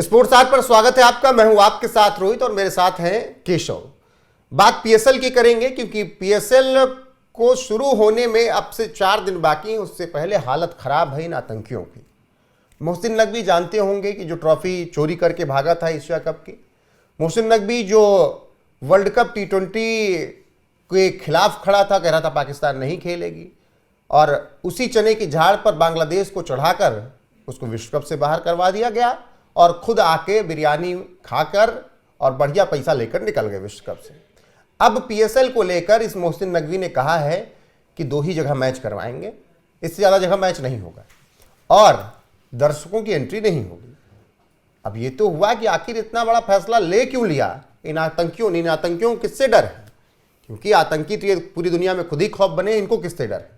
Sports आज पर स्वागत है आपका। मैं हूं आपके साथ रोहित और मेरे साथ हैं केशव। बात पीएसएल की करेंगे क्योंकि पीएसएल को शुरू होने में अब से 4 दिन बाकी हैं। उससे पहले हालत खराब है इन आतंकियों की। मोहसिन नकवी जानते होंगे कि जो ट्रॉफी चोरी करके भागा था एशिया कप की। मोहसिन नकवी जो वर्ल्ड कप T20 के खिलाफ खड़ा था, कह रहा था पाकिस्तान नहीं खेलेगी, और उसी चने की झाड़ पर बांग्लादेश को चढ़ाकर उसको विश्व कप से बाहर करवा दिया गया और खुद आके बिरयानी खाकर और बढ़िया पैसा लेकर निकल गए विश्व कप से। अब पीएसएल को लेकर इस मोहसिन नकवी ने कहा है कि 2 ही जगह मैच करवाएंगे, इससे ज़्यादा जगह मैच नहीं होगा और दर्शकों की एंट्री नहीं होगी। अब ये तो हुआ कि आखिर इतना बड़ा फैसला ले क्यों लिया इन आतंकियों ने। इन आतंकियों को किससे डर है? क्योंकि आतंकी तो ये पूरी दुनिया में खुद ही खौफ बने, इनको किससे डर है?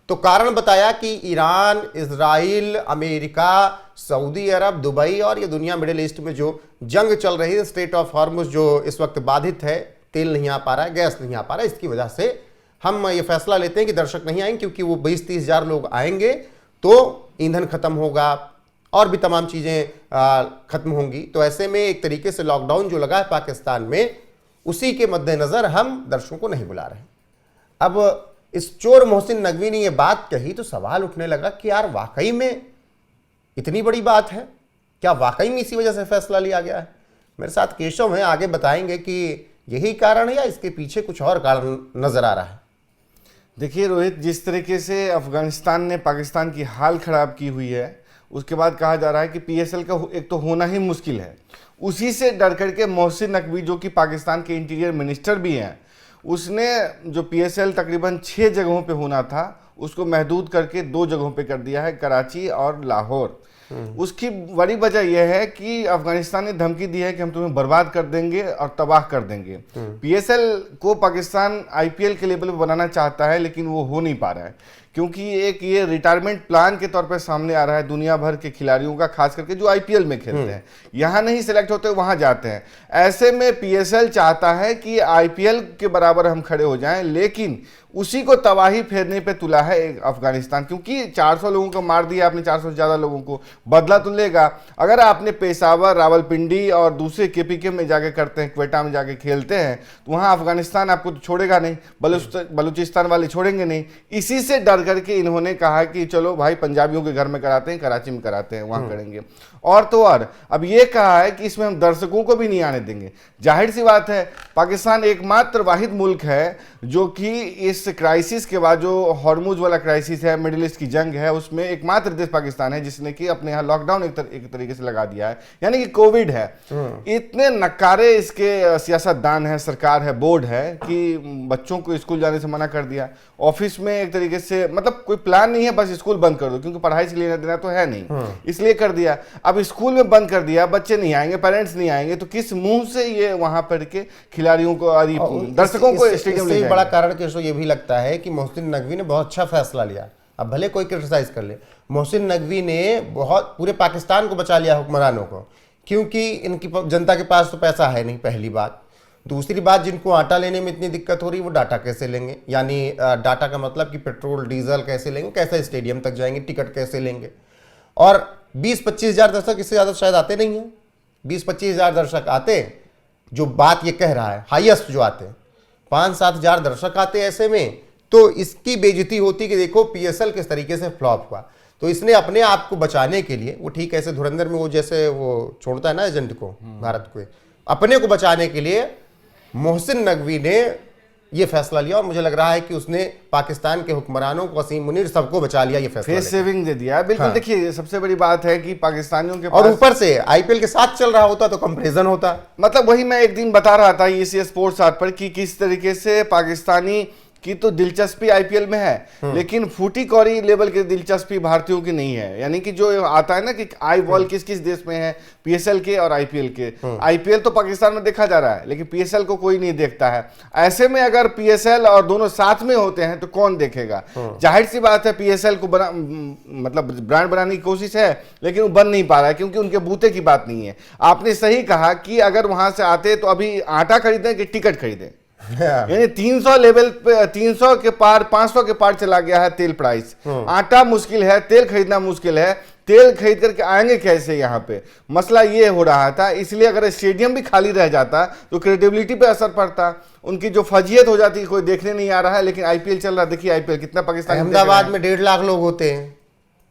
तो कारण बताया कि ईरान, इजराइल, अमेरिका, सऊदी अरब, दुबई और ये दुनिया मिडिल ईस्ट में जो जंग चल रही है, स्ट्रेट ऑफ हॉर्मुज जो इस वक्त बाधित है, तेल नहीं आ पा रहा है, गैस नहीं आ पा रहा है, इसकी वजह से हम ये फैसला लेते हैं कि दर्शक नहीं आएंगे, क्योंकि वो 20-30 हज़ार लोग आएंगे तो ईंधन खत्म होगा और भी तमाम चीज़ें खत्म होंगी। तो ऐसे में एक तरीके से लॉकडाउन जो लगा है पाकिस्तान में, उसी के मद्देनज़र हम दर्शकों को नहीं बुला रहे। अब इस चोर मोहसिन नकवी ने यह बात कही तो सवाल उठने लगा कि यार वाकई में इतनी बड़ी बात है क्या? वाकई में इसी वजह से फैसला लिया गया है? मेरे साथ केशव हैं, आगे बताएंगे कि यही कारण है या इसके पीछे कुछ और कारण नजर आ रहा है। देखिए रोहित, जिस तरीके से अफगानिस्तान ने पाकिस्तान की हाल खराब की हुई है, उसके बाद कहा जा रहा है कि पीएसएल का एक तो होना ही मुश्किल है। उसी से डर करके मोहसिन नकवी, जो कि पाकिस्तान के इंटीरियर मिनिस्टर भी हैं, उसने जो पीएसएल तकरीबन 6 जगहों पे होना था उसको महदूद करके 2 जगहों पे कर दिया है, कराची और लाहौर। उसकी बड़ी वजह यह है कि अफगानिस्तान ने धमकी दी है कि हम तुम्हें बर्बाद कर देंगे और तबाह कर देंगे। पीएसएल को पाकिस्तान आईपीएल के लेवल पे बनाना चाहता है, लेकिन वो हो नहीं पा रहा है, क्योंकि एक ये रिटायरमेंट प्लान के तौर पर सामने आ रहा है दुनिया भर के खिलाड़ियों का, खास करके जो आईपीएल में खेलते हैं। यहाँ नहीं सिलेक्ट होते, वहाँ जाते हैं। ऐसे में पीएसएल चाहता है कि आईपीएल के बराबर हम खड़े हो जाएं, लेकिन उसी को तबाही फेरने पे तुला है अफगानिस्तान, क्योंकि 400 लोगों को मार दिया आपने, 400 से ज़्यादा लोगों को, बदला तो लेगा। अगर आपने पेशावर, रावलपिंडी और दूसरे केपीके में जाके करते हैं, क्वेटा में जाके खेलते हैं, तो वहाँ अफगानिस्तान आपको तो छोड़ेगा नहीं, बलूचिस्तान वाले छोड़ेंगे नहीं। इसी से डर करके इन्होंने कहा कि चलो भाई पंजाबियों के घर में कराते हैं, कराची में कराते हैं, वहाँ करेंगे। और तो और अब ये कहा है कि इसमें हम दर्शकों को भी नहीं आने देंगे। जाहिर सी बात है, पाकिस्तान एकमात्र वाहिद मुल्क है जो कि इस क्राइसिस के बाद, जो हॉर्मुज वाला क्राइसिस है, मिडिल ईस्ट की जंग है, उसमें एकमात्र देश पाकिस्तान है जिसने कि अपने यहाँ लॉकडाउन एक तरीके से लगा दिया है, यानी कि कोविड है। इतने नकारे इसके सियासतदान है, सरकार है, बोर्ड है कि बच्चों को स्कूल जाने से मना कर दिया। ऑफिस में एक तरीके से मतलब कोई प्लान नहीं है, बस स्कूल बंद कर दो, क्योंकि पढ़ाई से लेना देना तो है नहीं, इसलिए कर दिया। अब स्कूल में बंद कर दिया, बच्चे नहीं आएंगे, पेरेंट्स नहीं आएंगे, तो किस मुंह से ये वहां पर के खिलाड़ियों को, दर्शकों को स्टेडियम ले? बड़ा कारण केशव ये भी लगता है कि मोहसिन नकवी ने बहुत अच्छा फैसला लिया। अब भले कोई क्रिटिसाइज कर ले, मोहसिन नकवी ने बहुत पूरे पाकिस्तान को बचा लिया, हुक्मरानों को, क्योंकि इनकी जनता के पास तो पैसा है नहीं, पहली बात। दूसरी बात, जिनको आटा लेने में इतनी दिक्कत हो रही है वो डाटा कैसे लेंगे? यानी डाटा का मतलब कि पेट्रोल डीजल कैसे लेंगे, कैसे स्टेडियम तक जाएंगे, टिकट कैसे लेंगे? और 20-25 हज़ार दर्शक, इससे ज़्यादा शायद आते नहीं हैं। 20-25 हज़ार दर्शक आते, जो बात ये कह रहा है, हाईएस्ट जो आते 5-7 हज़ार दर्शक आते, ऐसे में तो इसकी बेइज्जती होती कि देखो पीएसएल किस तरीके से फ्लॉप हुआ। तो इसने अपने आप को बचाने के लिए, वो ठीक ऐसे धुरंधर में वो जैसे वो छोड़ता है ना एजेंट को, भारत को, अपने को बचाने के लिए मोहसिन नकवी ने ये फैसला लिया। और मुझे लग रहा है कि उसने पाकिस्तान के हुक्मरानों को, वसीम मुनीर, सबको बचा लिया ये फैसला, फेस सेविंग दे दिया। बिल्कुल। हाँ। देखिए, सबसे बड़ी बात है कि पाकिस्तानियों के पास, और ऊपर से आईपीएल के साथ चल रहा होता तो कंपैरिजन होता। मतलब वही मैं एक दिन बता रहा था ये स्पोर्ट्स आर्ट पर कि किस तरीके से पाकिस्तानी की तो दिलचस्पी आईपीएल में है, लेकिन फूटी कौड़ी लेवल की दिलचस्पी भारतीयों की नहीं है। यानी कि जो आता है ना कि आई बॉल किस किस देश में है, पीएसएल के और आईपीएल के। आईपीएल तो पाकिस्तान में देखा जा रहा है, लेकिन पीएसएल को कोई नहीं देखता है। ऐसे में अगर पीएसएल और दोनों साथ में होते हैं तो कौन देखेगा? जाहिर सी बात है, पीएसएल को मतलब ब्रांड बनाने की कोशिश है, लेकिन वो बन नहीं पा रहा है, क्योंकि उनके बूते की बात नहीं है। आपने सही कहा कि अगर वहां से आते तो अभी आटा खरीदें कि टिकट खरीदें। यानी 300 लेवल पे, 300 के पार, 500 के पार चला गया है तेल प्राइस। आटा मुश्किल है, तेल खरीदना मुश्किल है, तेल खरीद करके आएंगे कैसे यहाँ पे, मसला ये हो रहा था। इसलिए अगर स्टेडियम भी खाली रह जाता तो क्रेडिबिलिटी पे असर पड़ता, उनकी जो फजीयत हो जाती, कोई देखने नहीं आ रहा है। लेकिन आईपीएल चल रहा है, देखिए आईपीएल कितना पाकिस्तान अहमदाबाद में 1.5 लाख लोग होते हैं,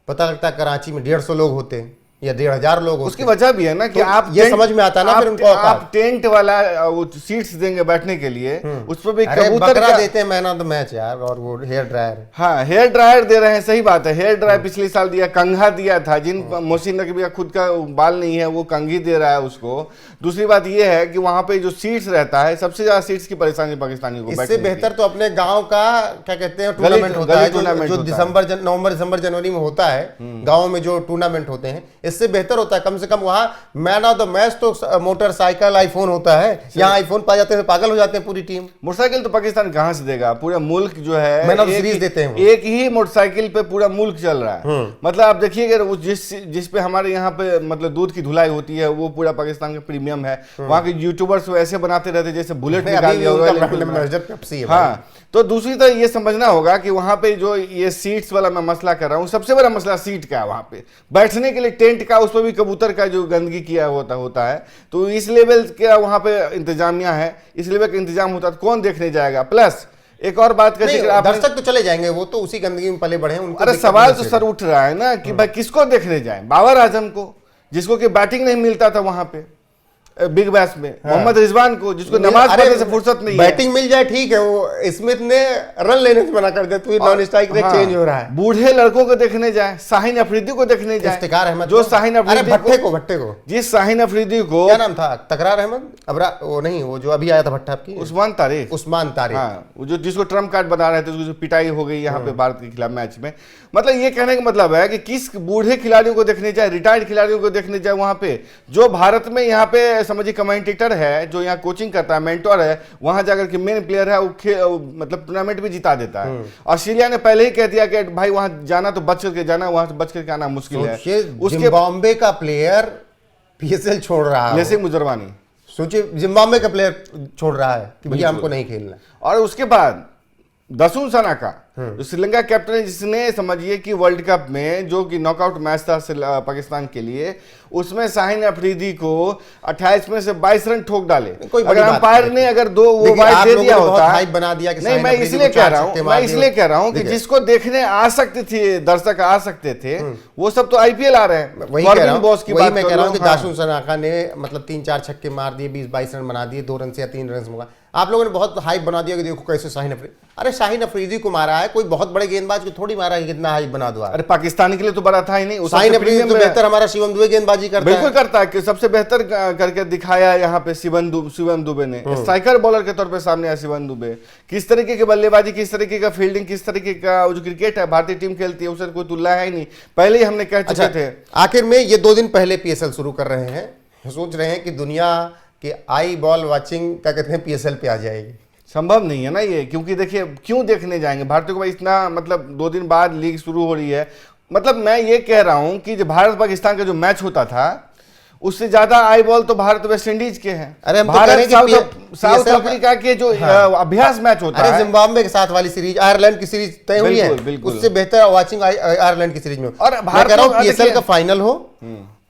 पता लगता है कराची में 150 लोग होते हैं या 1,500 लोग होते उसकी वजह भी है ना कि तो आप ये समझ में आता है ना फिर उनको आप टेंट वाला वो सीट्स देंगे बैठने के लिए, उस पर भी अरे कबूतर बकरा का देते हैं मैन ऑफ द मैच यार, और वो हेयर ड्रायर। हाँ हेयर ड्रायर दे रहे हैं, सही बात है। हेयर ड्रायर पिछले साल दिया, कंघा दिया था, जिन मोहसिन नकवी का खुद का बाल नहीं है वो कंघी दे रहा है उसको। दूसरी बात ये है कि वहां पे जो सीट्स रहता है, सबसे ज्यादा सीट्स की परेशानी पाकिस्तानी को। इससे बेहतर तो अपने गांव का क्या कहते हैं टूर्नामेंट होता है, जो दिसंबर नवंबर दिसंबर जनवरी में होता है गाँव में जो टूर्नामेंट होते हैं, इससे बेहतर होता है। कम से कम वहां मैन ऑफ द मैच तो मोटरसाइकिल आईफोन होता है, यहाँ आईफोन पा जाते हैं, पागल हो जाते हैं पूरी टीम। मोटरसाइकिल तो पाकिस्तान कहां से देगा, पूरा मुल्क जो है मैन ऑफ सीरीज देते हैं, एक ही मोटरसाइकिल पे पूरा मुल्क चल रहा है। मतलब आप देखिएगा वो जिस पे हमारे यहाँ पे मतलब दूध की धुलाई होती है, वो पूरा पाकिस्तान का प्रीमियम है। वहां के यूट्यूबर्स ऐसे बनाते रहते जैसे बुलेट निकाल दिया। हाँ, तो दूसरी तरफ ये समझना होगा कि वहां पे जो ये सीट्स वाला मैं मसला कर रहा हूँ, सबसे बड़ा मसला सीट का है। वहां पे बैठने के लिए टेंट का, उस पर भी कबूतर का जो गंदगी किया होता है। तो इस लेवल का वहां पे इंतजामिया है, इस लेवल का इंतजाम होता है तो कौन देखने जाएगा। प्लस एक और बात का जिक्र, दर्शक तो चले जाएंगे, वो तो उसी गंदगी में पले बढ़े हैं। अरे सवाल तो सर उठ रहा है ना कि भाई किसको देखने जाए, बाबर आजम को जिसको कि बैटिंग नहीं मिलता था वहां पे बिग बैश में, मोहम्मद रिजवान को जिसको नमाज पढ़ने से फुर्सत नहीं है। बैटिंग मिल जाए ठीक है, वो स्मिथ ने रन लेने से मना कर दिया, तो नॉन स्ट्राइक रेट चेंज हो रहा है। बूढ़े लड़कों को देखने जाए, शाहीन अफरीदी को देखने जाए, इफ्तिकार अहमद, जो शाहीन अफरीदी भट्टे को जिस शाहीन अफरीदी को, क्या नाम था, तकरार अहमद अबरा, वो नहीं, वो जो अभी आया था भट्टा आपकी, उस्मान तारिक। हाँ, जो जिसको ट्रम्प कार्ड बना रहे थे, उसको पिटाई हो गई यहाँ पे भारत के खिलाफ मैच में। मतलब ये कहने का मतलब है कि किस बूढ़े खिलाड़ियों को देखने जाए, रिटायर्ड खिलाड़ियों को देखने जाए वहां पे, जो भारत में यहाँ पे समझिए कमेंटेटर है, जो यहाँ कोचिंग करता है, मेंटोर है, वहां जाकर के मेन प्लेयर है, वो मतलब टूर्नामेंट भी जिता देता है। ऑस्ट्रेलिया ने पहले ही कह दिया कि भाई वहां जाना तो बच करके जाना, वहां से बच करके आना मुश्किल है। उसके बॉम्बे का प्लेयर पीएसएल छोड़ रहा है, जैसे मुजरवानी, सोचिए जिम्बाब्वे का प्लेयर छोड़ रहा है कि भैया हमको नहीं खेलना। और उसके बाद दसून सनाका जो श्रीलंका कैप्टन है, जिसने समझिए कि वर्ल्ड कप में जो कि नॉकआउट मैच था पाकिस्तान के लिए, उसमें शाहीन अफरीदी को 28 में से 22 रन ठोक डाले। अगर अंपायर ने अगर दो वो वाइड दे दिया होता, हाइप बना दिया कि नहीं, मैं इसलिए कह रहा हूं कि जिसको देखने आ सकते थे, दर्शक आ सकते थे, वो सब तो आईपीएल आ रहे हैं। वही मैं कह रहा हूं कि दाशुन सनाका ने मतलब 3-4 छक्के मार दिए, 20-22 रन बना दिए, 2 रन से या 3 रन से। आप लोगों ने बहुत हाइप बना दिया कि देखो कैसे शाहीन अफरीदी, अरे शाहीन अफरीदी को मारा है, कोई बहुत बड़े गेंदबाज को थोड़ी मारा है, कितना हाइप बना दो। अरे पाकिस्तान के लिए तो बड़ा था ही नहीं। शाहीन अफरीदी तो बेहतर हमारा शिवम दुबे गेंदबाजी करता है, बिल्कुल करता है, कि सबसे बेहतर करके दिखाया यहाँ पे शिवम दुबे ने। स्ट्राइकर बॉलर के तौर पे सामने आया शिवम दुबे, किस तरीके की बल्लेबाजी, किस तरीके का फील्डिंग, किस तरीके का जो क्रिकेट है भारतीय टीम खेलती है, उससे कोई तुलना है ही नहीं, पहले ही हमने कह चुके थे। आखिर में ये 2 दिन पहले पीएसएल शुरू कर रहे हैं, सोच रहे हैं कि दुनिया के आई बॉल वाचिंग क्या कहते हैं पीएसएल पे आ जाएगी। संभव नहीं है ना ये, क्योंकि देखिए क्यों देखने जाएंगे भारतीय को, इतना मतलब 2 दिन बाद लीग शुरू हो रही है। मतलब मैं ये कह रहा हूं कि जो भारत पाकिस्तान का जो मैच होता था, उससे ज्यादा आई बॉल तो भारत वेस्ट इंडीज के हैं। अरे हम भारत साउथ अफ्रीका के जो अभ्यास मैच होता है, जिम्बाब्वे के साथ वाली सीरीज, आयरलैंड की सीरीज तय हुई है, उससे बेहतर वाचिंग आयरलैंड की सीरीज में। और मैं कह रहा हूं पीएसएल का फाइनल हो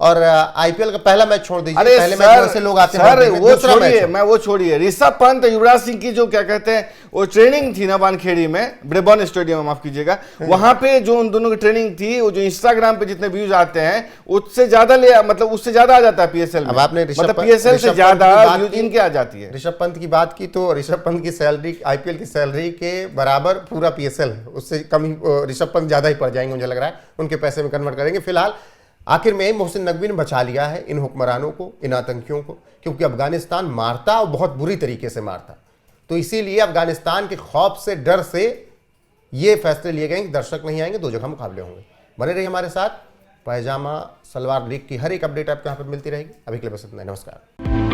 और आईपीएल का पहला मैच छोड़ दीजिए, पहले मैच से लोग आते हैं, वो छोड़िए ऋषभ पंत, युवराज सिंह की जो क्या कहते हैं वो ट्रेनिंग थी ना वानखेड़ी में, ब्रेबॉर्न स्टेडियम में, माफ कीजिएगा, वहां पे जो उन दोनों की ट्रेनिंग थी, वो जो इंस्टाग्राम पे जितने व्यूज आते हैं उससे ज्यादा उससे ज्यादा आ जाता है पीएसएल में। अब आपने पीएसएल से ज्यादा व्यूज इनके आ जाती है। ऋषभ पंत की बात की तो ऋषभ पंत की सैलरी आईपीएल की सैलरी के बराबर पूरा पीएसएल है, उससे कम ऋषभ पंत ज्यादा ही पड़ जाएंगे, मुझे लग रहा है उनके पैसे में कन्वर्ट करेंगे। फिलहाल आखिर में मोहसिन नकवी ने बचा लिया है इन हुक्मरानों को, इन आतंकियों को, क्योंकि अफगानिस्तान मारता और बहुत बुरी तरीके से मारता। तो इसीलिए अफगानिस्तान के खौफ से, डर से ये फैसले लिए गए कि दर्शक नहीं आएंगे, 2 जगह मुकाबले होंगे। बने रहिए हमारे साथ, पायजामा सलवार लीग की हर एक अपडेट आपको यहाँ पर मिलती रहेगी। अभी के लिए बस इतना, नमस्कार।